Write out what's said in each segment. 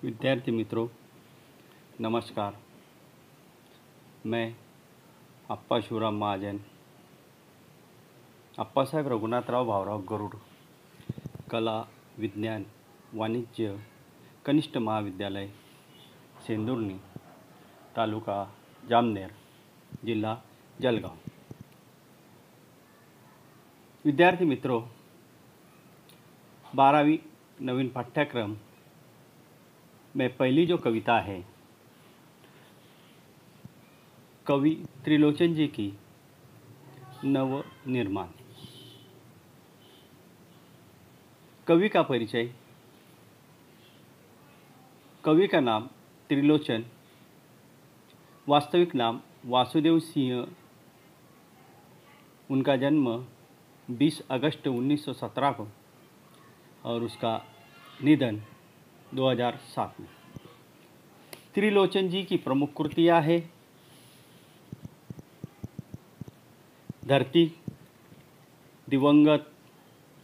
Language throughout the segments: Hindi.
विद्यार्थी मित्रों, नमस्कार। मैं अप्पा शिवराम महाजन, अप्पासाहेब रघुनाथराव भावराव गरुड कला विज्ञान वाणिज्य कनिष्ठ महाविद्यालय सेंदुर्णी, तालुका जामनेर, जिल्हा जळगाव। विद्यार्थी मित्रों, 12वीं नवीन पाठ्यक्रम में पहली जो कविता है कवि त्रिलोचन जी की नव निर्माण। कवि का परिचय। कवि का नाम त्रिलोचन, वास्तविक नाम वासुदेव सिंह। उनका जन्म 20 अगस्त 1917 को और उसका निधन 2007 में। त्रिलोचन जी की प्रमुख कृतियाँ हैं धरती, दिवंगत,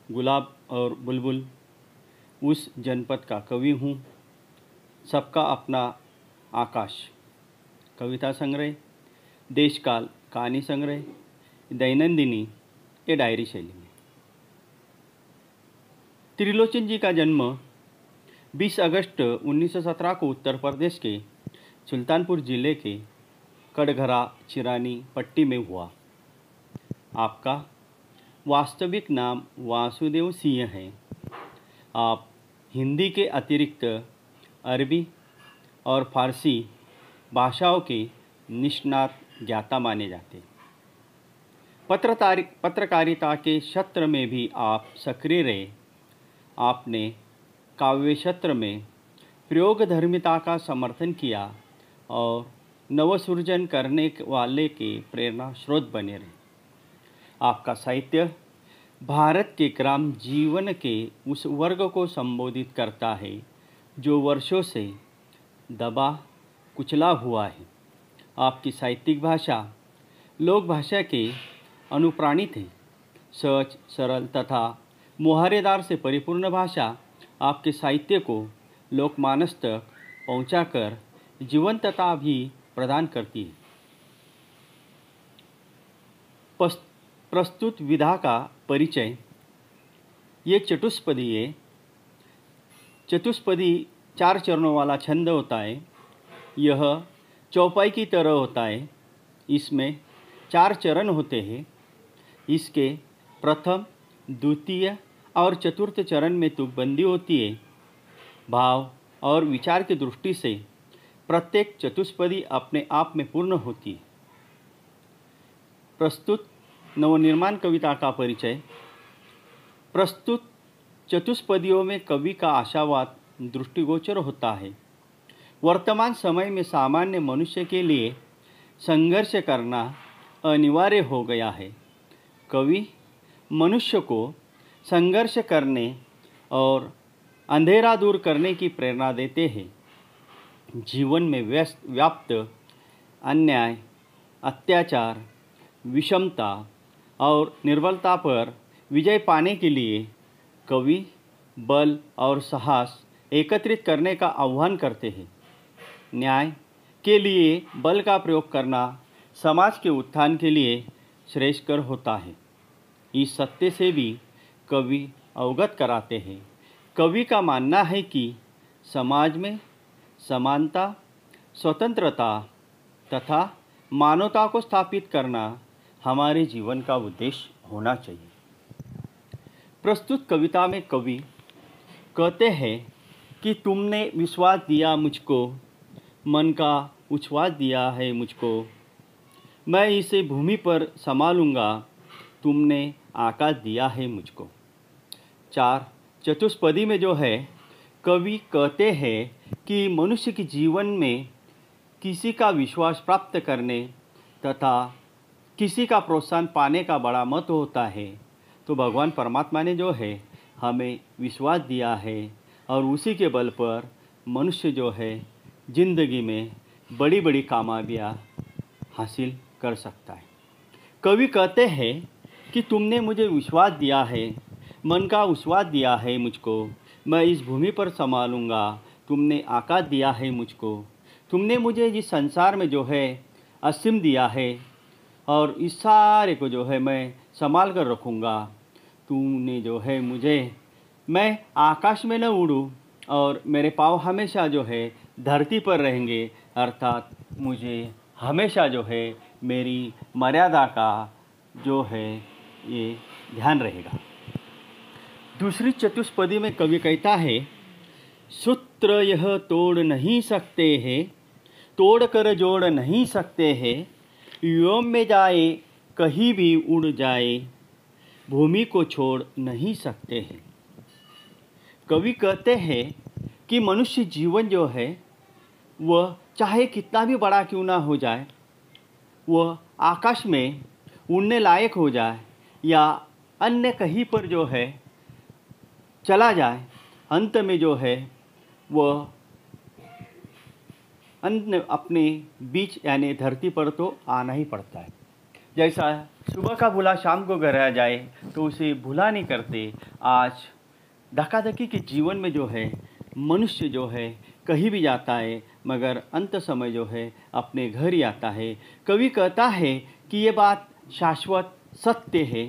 गुलाब और बुलबुल, उस जनपद का कवि हूँ, सबका अपना आकाश, कविता संग्रह, देशकाल कहानी संग्रह, दैनंदिनी, ये डायरी शैली में। त्रिलोचन जी का जन्म 20 अगस्त 1917 को उत्तर प्रदेश के सुल्तानपुर जिले के कड़घरा चिरानी पट्टी में हुआ। आपका वास्तविक नाम वासुदेव सिंह है। आप हिंदी के अतिरिक्त अरबी और फारसी भाषाओं के निष्णात ज्ञाता माने जाते। पत्रकारिता के क्षेत्र में भी आप सक्रिय रहे। आपने काव्य क्षेत्र में प्रयोगधर्मिता का समर्थन किया और नवसृजन करने वाले के प्रेरणा स्रोत बने रहे। आपका साहित्य भारत के ग्राम जीवन के उस वर्ग को संबोधित करता है जो वर्षों से दबा कुचला हुआ है। आपकी साहित्यिक भाषा लोक भाषा के अनुप्राणित है। सहज, सरल तथा मुहारेदार से परिपूर्ण भाषा आपके साहित्य को लोकमानस तक पहुंचाकर जीवंतता भी प्रदान करती है। प्रस्तुत विधा का परिचय। ये चतुष्पदी है। चतुष्पदी 4 चरणों वाला छंद होता है। यह चौपाई की तरह होता है। इसमें 4 चरण होते हैं। इसके प्रथम, द्वितीय और चतुर्थ चरण में तुकबंदी होती है। भाव और विचार की दृष्टि से प्रत्येक चतुष्पदी अपने आप में पूर्ण होती है। प्रस्तुत नवनिर्माण कविता का परिचय। प्रस्तुत चतुष्पदियों में कवि का आशावाद दृष्टिगोचर होता है। वर्तमान समय में सामान्य मनुष्य के लिए संघर्ष करना अनिवार्य हो गया है। कवि मनुष्य को संघर्ष करने और अंधेरा दूर करने की प्रेरणा देते हैं। जीवन में व्याप्त अन्याय, अत्याचार, विषमता और निर्बलता पर विजय पाने के लिए कवि बल और साहस एकत्रित करने का आह्वान करते हैं। न्याय के लिए बल का प्रयोग करना समाज के उत्थान के लिए श्रेयस्कर होता है। इस सत्य से भी कवि अवगत कराते हैं। कवि का मानना है कि समाज में समानता, स्वतंत्रता तथा मानवता को स्थापित करना हमारे जीवन का उद्देश्य होना चाहिए। प्रस्तुत कविता में कवि कहते हैं कि तुमने विश्वास दिया मुझको, मन का उच्छ्वास दिया है मुझको, मैं इसे भूमि पर संभालूंगा, तुमने आकाश दिया है मुझको। 4 चतुष्पदी में जो है, कवि कहते हैं कि मनुष्य के जीवन में किसी का विश्वास प्राप्त करने तथा किसी का प्रोत्साहन पाने का बड़ा महत्व होता है। तो भगवान परमात्मा ने जो है हमें विश्वास दिया है और उसी के बल पर मनुष्य जो है जिंदगी में बड़ी बड़ी कामयाबियाँ हासिल कर सकता है। कवि कहते हैं कि तुमने मुझे विश्वास दिया है, मन का विश्वास दिया है मुझको, मैं इस भूमि पर संभालूंगा, तुमने आकाश दिया है मुझको, तुमने मुझे जिस संसार में जो है असीम दिया है और इस सारे को जो है मैं संभाल कर रखूँगा। तूने जो है मुझे, मैं आकाश में न उड़ूँ और मेरे पाँव हमेशा जो है धरती पर रहेंगे, अर्थात मुझे हमेशा जो है मेरी मर्यादा का जो है ये ध्यान रहेगा। दूसरी चतुष्पदी में कवि कहता है, सूत्र यह तोड़ नहीं सकते हैं, तोड़ कर जोड़ नहीं सकते हैं, व्योम में जाए कहीं भी उड़ जाए, भूमि को छोड़ नहीं सकते हैं। कवि कहते हैं कि मनुष्य जीवन जो है वह चाहे कितना भी बड़ा क्यों ना हो जाए, वह आकाश में उड़ने लायक हो जाए या अन्य कहीं पर जो है चला जाए, अंत में जो है वह अन्य अपने बीच यानी धरती पर तो आना ही पड़ता है। जैसा सुबह का भूला शाम को घर आ जाए तो उसे भूला नहीं करते। आज धक्काधक्की के जीवन में जो है मनुष्य जो है कहीं भी जाता है मगर अंत समय जो है अपने घर ही आता है। कवि कहता है कि ये बात शाश्वत सत्य है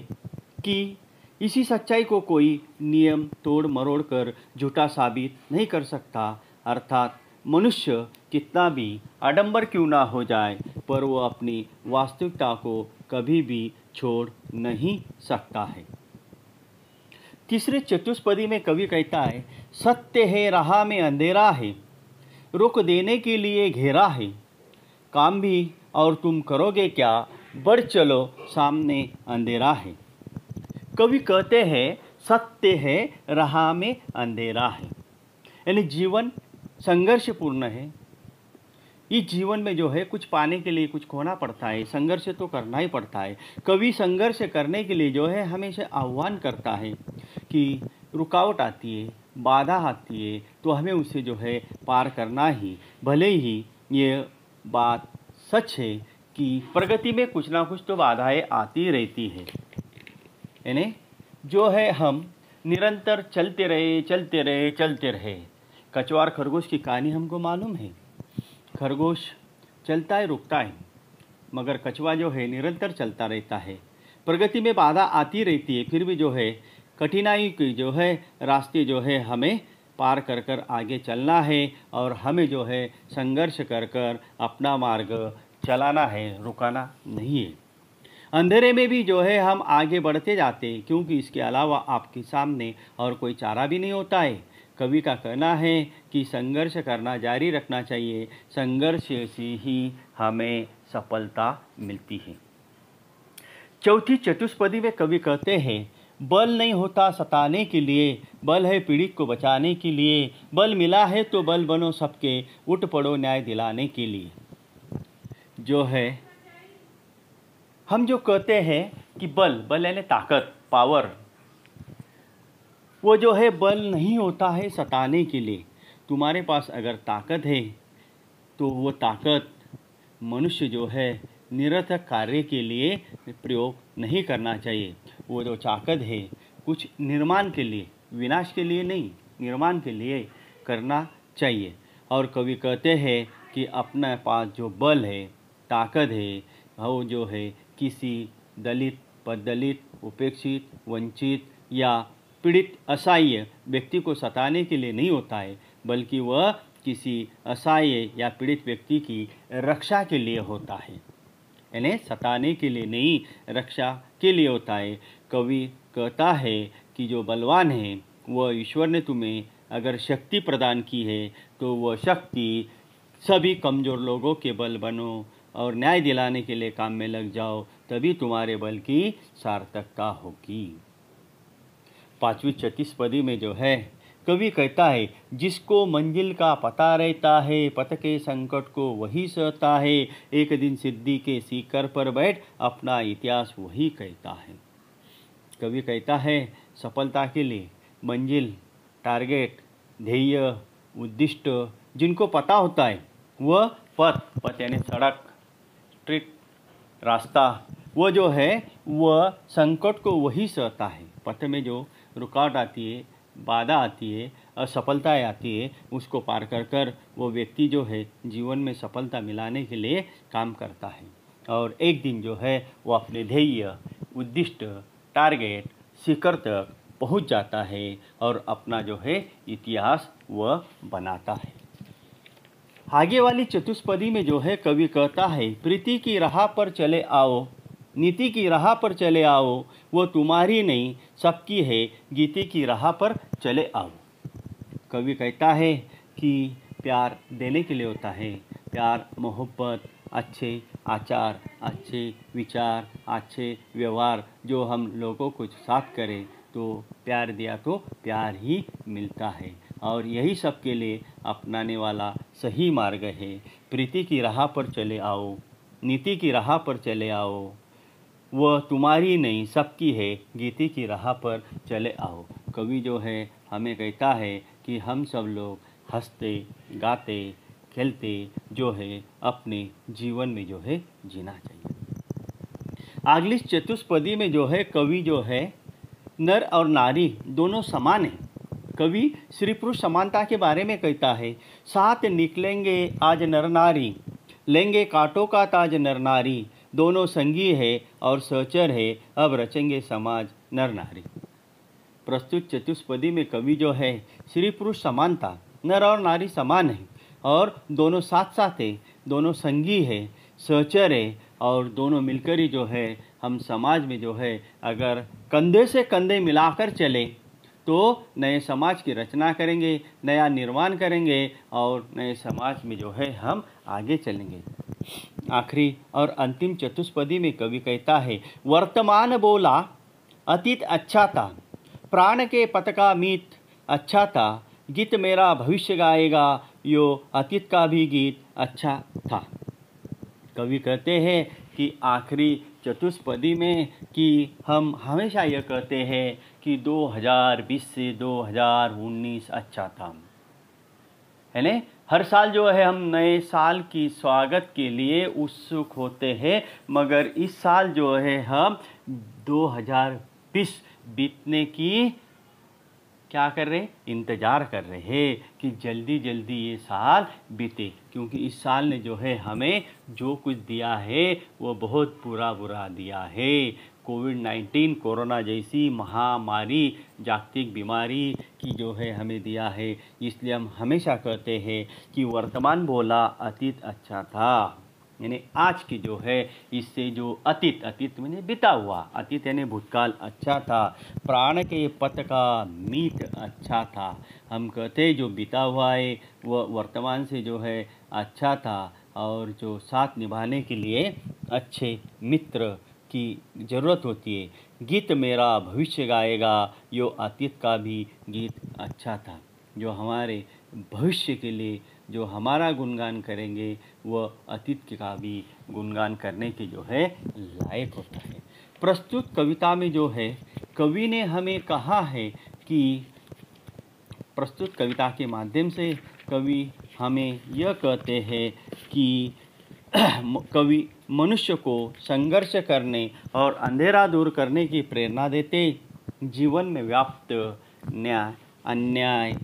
कि इसी सच्चाई को कोई नियम तोड़ मरोड़ कर झूठा साबित नहीं कर सकता, अर्थात मनुष्य कितना भी आडंबर क्यों ना हो जाए पर वो अपनी वास्तविकता को कभी भी छोड़ नहीं सकता है। तीसरे चतुष्पदी में कवि कहता है, सत्य है राह में अंधेरा है, रोक देने के लिए घेरा है, काम भी और तुम करोगे क्या, बढ़ चलो सामने अंधेरा है। कवि कहते हैं सत्य है राह में अंधेरा है, यानी जीवन संघर्षपूर्ण है। इस जीवन में जो है कुछ पाने के लिए कुछ खोना पड़ता है, संघर्ष तो करना ही पड़ता है। कवि संघर्ष करने के लिए जो है हमेशा आह्वान करता है कि रुकावट आती है, बाधा आती है तो हमें उसे जो है पार करना ही। भले ही ये बात सच है कि प्रगति में कुछ ना कुछ तो बाधाएं आती रहती है, यानी जो है हम निरंतर चलते रहे। कछुआ और खरगोश की कहानी हमको मालूम है। खरगोश चलता है रुकता है मगर कछुआ जो है निरंतर चलता रहता है। प्रगति में बाधा आती रहती है फिर भी जो है कठिनाई की जो है रास्ते जो है हमें पार कर कर आगे चलना है और हमें जो है संघर्ष कर कर अपना मार्ग चलाना है, रुकाना नहीं है। अंधेरे में भी जो है हम आगे बढ़ते जाते क्योंकि इसके अलावा आपके सामने और कोई चारा भी नहीं होता है। कवि का कहना है कि संघर्ष करना जारी रखना चाहिए, संघर्ष से ही हमें सफलता मिलती है। चौथी चतुष्पदी में कवि कहते हैं, बल नहीं होता सताने के लिए, बल है पीड़ित को बचाने के लिए, बल मिला है तो बल बनो सबके, उठ पड़ो न्याय दिलाने के लिए। जो है हम जो कहते हैं कि बल यानी ताकत, पावर, वो जो है बल नहीं होता है सताने के लिए। तुम्हारे पास अगर ताकत है तो वो ताकत मनुष्य जो है निरर्थक कार्य के लिए प्रयोग नहीं करना चाहिए। वो जो ताकत है कुछ निर्माण के लिए, विनाश के लिए नहीं, निर्माण के लिए करना चाहिए। और कवि कहते हैं कि अपने पास जो बल है, ताकत है, वो जो है किसी दलित, पददलित, उपेक्षित, वंचित या पीड़ित असहाय व्यक्ति को सताने के लिए नहीं होता है, बल्कि वह किसी असहाय या पीड़ित व्यक्ति की रक्षा के लिए होता है, यानी सताने के लिए नहीं, रक्षा के लिए होता है। कवि कहता है कि जो बलवान है वह ईश्वर ने तुम्हें अगर शक्ति प्रदान की है तो वह शक्ति सभी कमज़ोर लोगों के बल बनो और न्याय दिलाने के लिए काम में लग जाओ, तभी तुम्हारे बल की सार्थकता होगी। पांचवी चतुष्पदी में जो है कवि कहता है, जिसको मंजिल का पता रहता है, पथ के संकट को वही सहता है, एक दिन सिद्धि के शिखर पर बैठ अपना इतिहास वही कहता है। कवि कहता है सफलता के लिए मंजिल, टारगेट, ध्येय, उद्दिष्ट जिनको पता होता है वह पथ यानी सड़क, स्ट्रीट, रास्ता, वो जो है वह संकट को वही सहता है। पथ में जो रुकावट आती है, बाधा आती है, असफलताएँ आती है उसको पार कर कर वो व्यक्ति जो है जीवन में सफलता मिलाने के लिए काम करता है और एक दिन जो है वो अपने ध्येय, उद्दिष्ट, टारगेट, शिखर तक पहुंच जाता है और अपना जो है इतिहास वह बनाता है। आगे वाली चतुष्पदी में जो है कवि कहता है, प्रीति की राह पर चले आओ, नीति की राह पर चले आओ, वो तुम्हारी नहीं सबकी है, गीति की राह पर चले आओ। कवि कहता है कि प्यार देने के लिए होता है, प्यार मोहब्बत, अच्छे आचार, अच्छे विचार, अच्छे व्यवहार जो हम लोगों को साथ करें तो प्यार दिया तो प्यार ही मिलता है और यही सबके लिए अपनाने वाला सही मार्ग है। प्रीति की राह पर चले आओ, नीति की राह पर चले आओ, वह तुम्हारी नहीं सबकी है, गीति की राह पर चले आओ। कवि जो है हमें कहता है कि हम सब लोग हंसते गाते खेलते जो है अपने जीवन में जो है जीना चाहिए। अगली चतुष्पदी में जो है कवि जो है नर और नारी दोनों समान हैं। कवि स्त्री पुरुष समानता के बारे में कहता है, साथ निकलेंगे आज नर नारी, लेंगे कांटों का ताज नर नारी, दोनों संगी है और सहचर है, अब रचेंगे समाज नर नारी। प्रस्तुत चतुष्पदी में कवि जो है स्त्री पुरुष समानता, नर और नारी समान है और दोनों साथ साथ है, दोनों संगी है, सहचर है और दोनों मिलकर ही जो है हम समाज में जो है अगर कंधे से कंधे मिलाकर चले तो नए समाज की रचना करेंगे, नया निर्माण करेंगे और नए समाज में जो है हम आगे चलेंगे। आखिरी और अंतिम चतुष्पदी में कवि कहता है, वर्तमान बोला अतीत अच्छा था, प्राण के पथ का मीत अच्छा था, गीत मेरा भविष्य गाएगा, यो अतीत का भी गीत अच्छा था। कवि कहते हैं कि आखिरी चतुष्पदी में कि हम हमेशा यह कहते हैं कि 2020 से 2019 अच्छा था, है ना। हर साल जो है हम नए साल की स्वागत के लिए उत्सुक होते हैं, मगर इस साल जो है हम 2020 बीतने की क्या कर रहे हैं, इंतज़ार कर रहे हैं कि जल्दी जल्दी ये साल बीते, क्योंकि इस साल ने जो है हमें जो कुछ दिया है वो बहुत बुरा दिया है। कोविड-19 कोरोना जैसी महामारी जागतिक बीमारी की जो है हमें दिया है, इसलिए हम हमेशा कहते हैं कि वर्तमान बोला अतीत अच्छा था, यानी आज की जो है इससे जो अतीत मैंने बीता हुआ, अतीत यानी भूतकाल अच्छा था, प्राण के पथ का मीत अच्छा था। हम कहते हैं जो बीता हुआ है वह वर्तमान से जो है अच्छा था और जो साथ निभाने के लिए अच्छे मित्र की ज़रूरत होती है। गीत मेरा भविष्य गाएगा, यो अतीत का भी गीत अच्छा था। जो हमारे भविष्य के लिए जो हमारा गुणगान करेंगे वह अतीत का भी गुणगान करने के जो है लायक होता है। प्रस्तुत कविता में जो है कवि ने हमें कहा है कि प्रस्तुत कविता के माध्यम से कवि हमें यह कहते हैं कि कवि मनुष्य को संघर्ष करने और अंधेरा दूर करने की प्रेरणा देते, जीवन में व्याप्त न्याय, अन्याय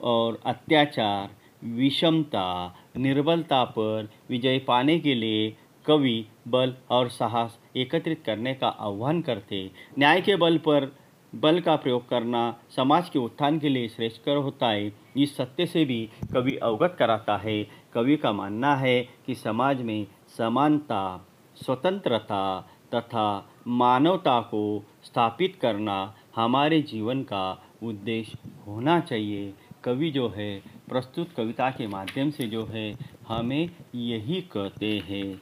और अत्याचार, विषमता, निर्बलता पर विजय पाने के लिए कवि बल और साहस एकत्रित करने का आह्वान करते। न्याय के बल का प्रयोग करना समाज के उत्थान के लिए श्रेष्ठकर होता है, इस सत्य से भी कवि अवगत कराता है। कवि का मानना है कि समाज में समानता, स्वतंत्रता तथा मानवता को स्थापित करना हमारे जीवन का उद्देश्य होना चाहिए। कवि जो है प्रस्तुत कविता के माध्यम से जो है हमें यही कहते हैं।